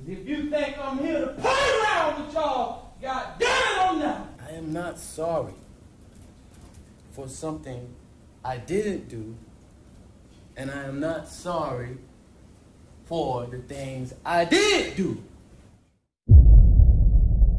If you think I'm here to play around with y'all, God damn it, I'm not. I am not sorry for something I didn't do, and I am not sorry for the things I did do.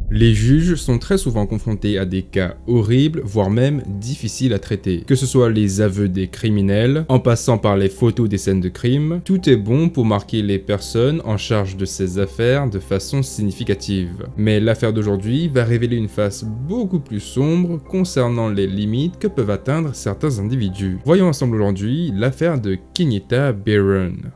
Les juges sont très souvent confrontés à des cas horribles, voire même difficiles à traiter. Que ce soit les aveux des criminels, en passant par les photos des scènes de crime, tout est bon pour marquer les personnes en charge de ces affaires de façon significative. Mais l'affaire d'aujourd'hui va révéler une face beaucoup plus sombre concernant les limites que peuvent atteindre certains individus. Voyons ensemble aujourd'hui l'affaire de Kenyatta Byron.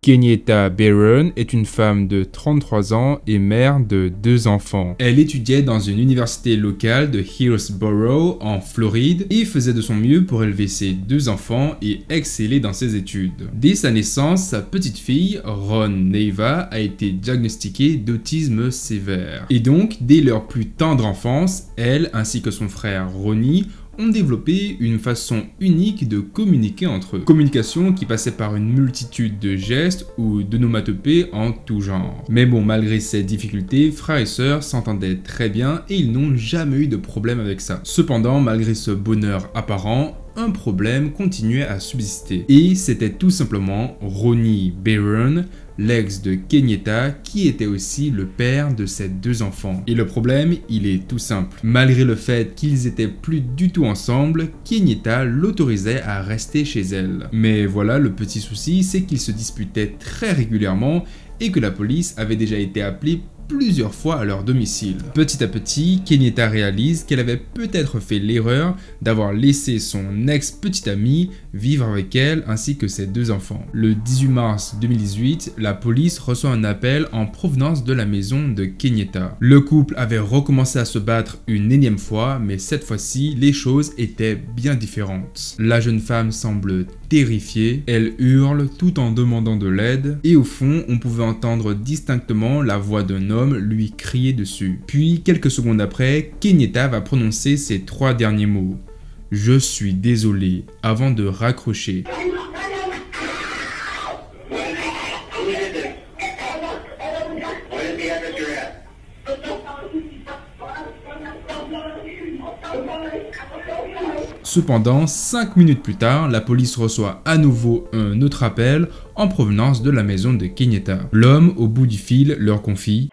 Kenyatta Byron est une femme de 33 ans et mère de 2 enfants. Elle étudiait dans une université locale de Hillsborough en Floride et faisait de son mieux pour élever ses 2 enfants et exceller dans ses études. Dès sa naissance, sa petite fille, Ron Neva, a été diagnostiquée d'autisme sévère. Et donc, dès leur plus tendre enfance, elle ainsi que son frère Ronnie ont développé une façon unique de communiquer entre eux. Communication qui passait par une multitude de gestes ou d'onomatopées en tout genre. Mais bon, malgré ces difficultés, frères et sœurs s'entendaient très bien et ils n'ont jamais eu de problème avec ça. Cependant, malgré ce bonheur apparent, un problème continuait à subsister. Et c'était tout simplement Ronnie Byron, l'ex de Kenyatta, qui était aussi le père de ses 2 enfants. Et le problème, il est tout simple. Malgré le fait qu'ils étaient plus du tout ensemble, Kenyatta l'autorisait à rester chez elle. Mais voilà, le petit souci, c'est qu'ils se disputaient très régulièrement et que la police avait déjà été appelée plusieurs fois à leur domicile. Petit à petit, Kenyatta réalise qu'elle avait peut-être fait l'erreur d'avoir laissé son ex-petite amie vivre avec elle ainsi que ses 2 enfants. Le 18 mars 2018, la police reçoit un appel en provenance de la maison de Kenyatta. Le couple avait recommencé à se battre une énième fois, mais cette fois-ci, les choses étaient bien différentes. La jeune femme semble terrifiée, elle hurle tout en demandant de l'aide, et au fond, on pouvait entendre distinctement la voix d'un homme lui crier dessus. Puis, quelques secondes après, Kenyatta va prononcer ces 3 derniers mots. « Je suis désolé » avant de raccrocher. Cependant, 5 minutes plus tard, la police reçoit à nouveau un autre appel en provenance de la maison de Kenyatta. L'homme au bout du fil leur confie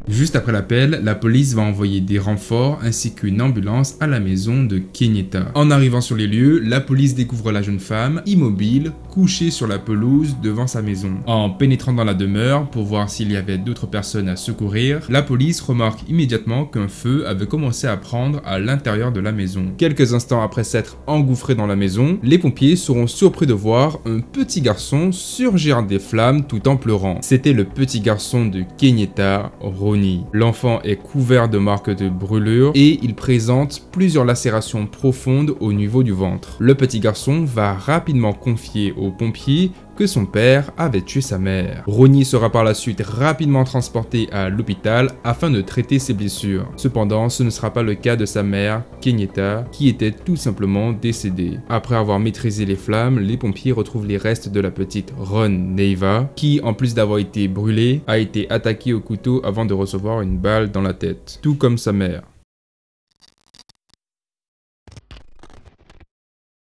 Juste après l'appel, la police va envoyer des renforts ainsi qu'une ambulance à la maison de Kenyatta. En arrivant sur les lieux, la police découvre la jeune femme, immobile, couchée sur la pelouse devant sa maison. En pénétrant dans la demeure pour voir s'il y avait d'autres personnes à secourir, la police remarque immédiatement qu'un feu avait commencé à prendre à l'intérieur de la maison. Quelques instants après s'être engouffré dans la maison, les pompiers seront surpris de voir un petit garçon surgir des flammes tout en pleurant. C'était le petit garçon de Kenyatta, Ronnie. L'enfant est couvert de marques de brûlure et il présente plusieurs lacérations profondes au niveau du ventre. Le petit garçon va rapidement confier aux pompiers que son père avait tué sa mère. Ronnie sera par la suite rapidement transporté à l'hôpital afin de traiter ses blessures. Cependant, ce ne sera pas le cas de sa mère, Kenyatta, qui était tout simplement décédée. Après avoir maîtrisé les flammes, les pompiers retrouvent les restes de la petite Ron Neva, qui, en plus d'avoir été brûlée, a été attaquée au couteau avant de recevoir une balle dans la tête, tout comme sa mère.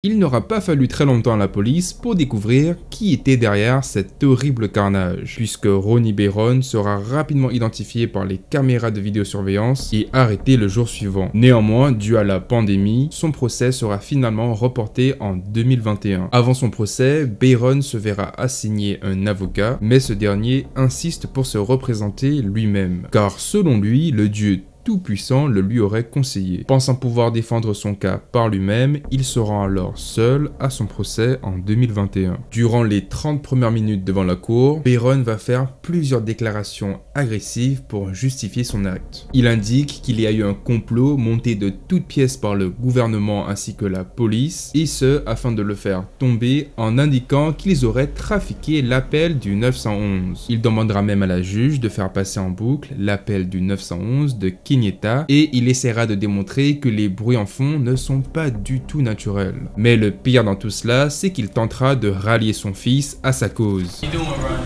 Il n'aura pas fallu très longtemps à la police pour découvrir qui était derrière cet horrible carnage, puisque Ronnie Byron sera rapidement identifié par les caméras de vidéosurveillance et arrêté le jour suivant. Néanmoins, dû à la pandémie, son procès sera finalement reporté en 2021. Avant son procès, Byron se verra assigner un avocat, mais ce dernier insiste pour se représenter lui-même, car selon lui, le dieu Tout-Puissant le lui aurait conseillé. Pensant pouvoir défendre son cas par lui-même, il se rend alors seul à son procès en 2021. Durant les 30 premières minutes devant la cour, Barron va faire plusieurs déclarations agressives pour justifier son acte. Il indique qu'il y a eu un complot monté de toutes pièces par le gouvernement ainsi que la police, et ce afin de le faire tomber en indiquant qu'ils auraient trafiqué l'appel du 911. Il demandera même à la juge de faire passer en boucle l'appel du 911 de Kenyetta et il essaiera de démontrer que les bruits en fond ne sont pas du tout naturels. Mais le pire dans tout cela, c'est qu'il tentera de rallier son fils à sa cause. You doing, Ronnie?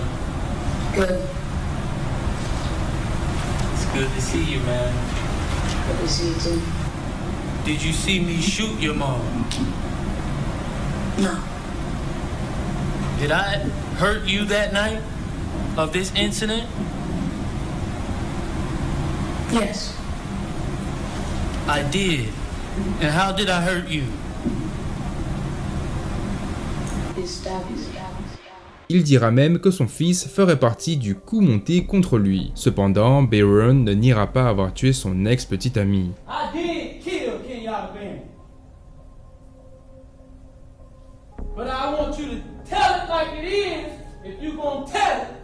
Good. It's good to see you, man. Good to see you too. Did you see me shoot your mom? No. Did I hurt you that night of this incident? Yes. I did. And how did I hurt you? You stabbed me. Il dira même que son fils ferait partie du coup monté contre lui. Cependant, Barron ne niera pas avoir tué son ex-petite amie. I did kill Kenyatta Barron. But I want you to tell it like it is if you gonna tell it.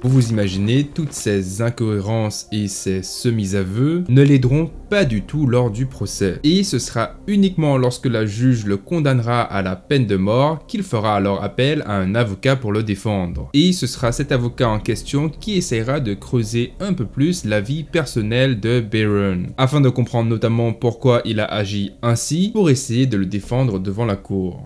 Vous vous imaginez, toutes ces incohérences et ces semi-aveux ne l'aideront pas du tout lors du procès. Et ce sera uniquement lorsque la juge le condamnera à la peine de mort qu'il fera alors appel à un avocat pour le défendre. Et ce sera cet avocat en question qui essaiera de creuser un peu plus la vie personnelle de Barron, afin de comprendre notamment pourquoi il a agi ainsi pour essayer de le défendre devant la cour.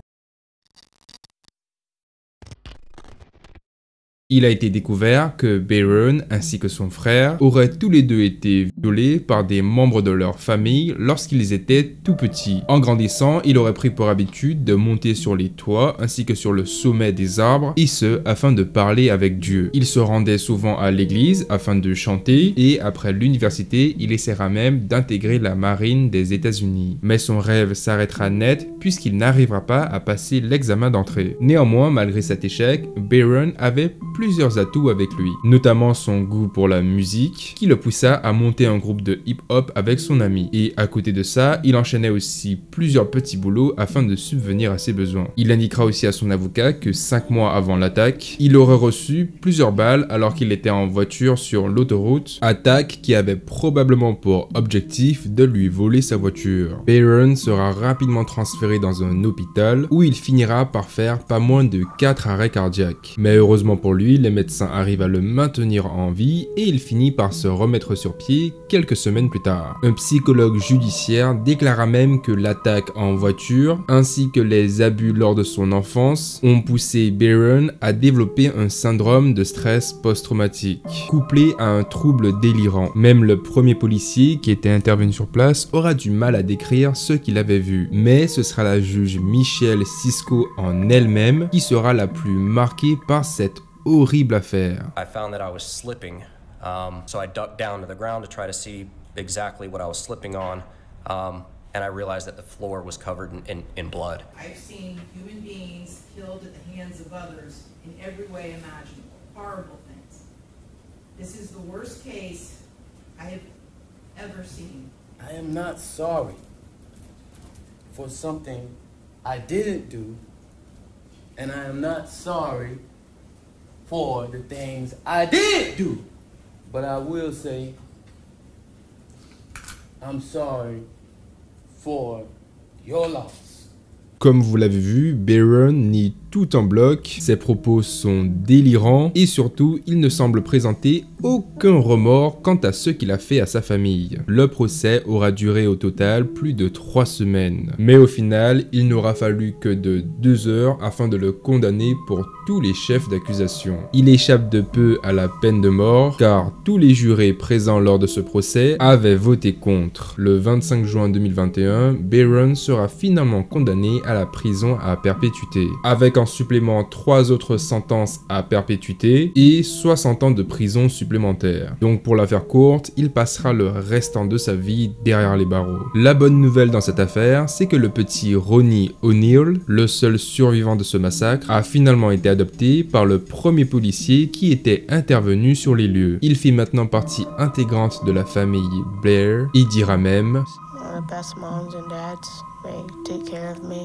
Il a été découvert que Barron ainsi que son frère auraient tous les deux été violés par des membres de leur famille lorsqu'ils étaient tout petits. En grandissant, il aurait pris pour habitude de monter sur les toits ainsi que sur le sommet des arbres, et ce afin de parler avec Dieu. Il se rendait souvent à l'église afin de chanter, et après l'université, il essaiera même d'intégrer la marine des États-Unis. Mais son rêve s'arrêtera net puisqu'il n'arrivera pas à passer l'examen d'entrée. Néanmoins, malgré cet échec, Barron avait plusieurs atouts avec lui, notamment son goût pour la musique, qui le poussa à monter un groupe de hip-hop avec son ami. Et à côté de ça, il enchaînait aussi plusieurs petits boulots afin de subvenir à ses besoins. Il indiquera aussi à son avocat que 5 mois avant l'attaque, il aurait reçu plusieurs balles alors qu'il était en voiture sur l'autoroute, attaque qui avait probablement pour objectif de lui voler sa voiture. Barron sera rapidement transféré dans un hôpital où il finira par faire pas moins de 4 arrêts cardiaques. Mais heureusement pour lui, les médecins arrivent à le maintenir en vie et il finit par se remettre sur pied quelques semaines plus tard. Un psychologue judiciaire déclara même que l'attaque en voiture ainsi que les abus lors de son enfance ont poussé Barron à développer un syndrome de stress post-traumatique, couplé à un trouble délirant. Même le premier policier qui était intervenu sur place aura du mal à décrire ce qu'il avait vu, mais ce sera la juge Michelle Cisco en elle-même qui sera la plus marquée par cette horrible affaire. I found that I was slipping, so I ducked down to the ground to try to see exactly what I was slipping on, and I realized that the floor was covered in blood. I've seen human beings killed at the hands of others in every way imaginable. Horrible things. This is the worst case I have ever seen. I am not sorry for something I didn't do, and I am not sorry for the things I did do. But I will say, I'm sorry for your loss. Comme vous l'avez vu, Barron nie tout en bloc, ses propos sont délirants et surtout, il ne semble présenter aucun remords quant à ce qu'il a fait à sa famille. Le procès aura duré au total plus de 3 semaines. Mais au final, il n'aura fallu que de 2 heures afin de le condamner pour tous les chefs d'accusation. Il échappe de peu à la peine de mort car tous les jurés présents lors de ce procès avaient voté contre. Le 25 juin 2021, Barron sera finalement condamné à la prison à perpétuité, avec en en supplément 3 autres sentences à perpétuité et 60 ans de prison supplémentaire. Donc pour la faire courte, il passera le restant de sa vie derrière les barreaux. La bonne nouvelle dans cette affaire, c'est que le petit Ronnie O'Neill, le seul survivant de ce massacre, a finalement été adopté par le premier policier qui était intervenu sur les lieux. Il fait maintenant partie intégrante de la famille Blair et dira même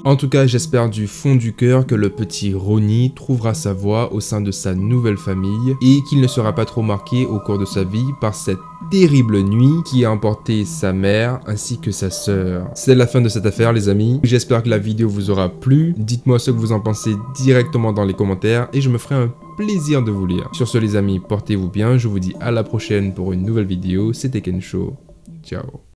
en tout cas, j'espère du fond du cœur que le petit Ronnie trouvera sa voie au sein de sa nouvelle famille et qu'il ne sera pas trop marqué au cours de sa vie par cette terrible nuit qui a emporté sa mère ainsi que sa sœur. C'est la fin de cette affaire les amis. J'espère que la vidéo vous aura plu. Dites-moi ce que vous en pensez directement dans les commentaires et je me ferai un plaisir de vous lire. Sur ce les amis, portez-vous bien. Je vous dis à la prochaine pour une nouvelle vidéo. C'était Kensho. Ciao.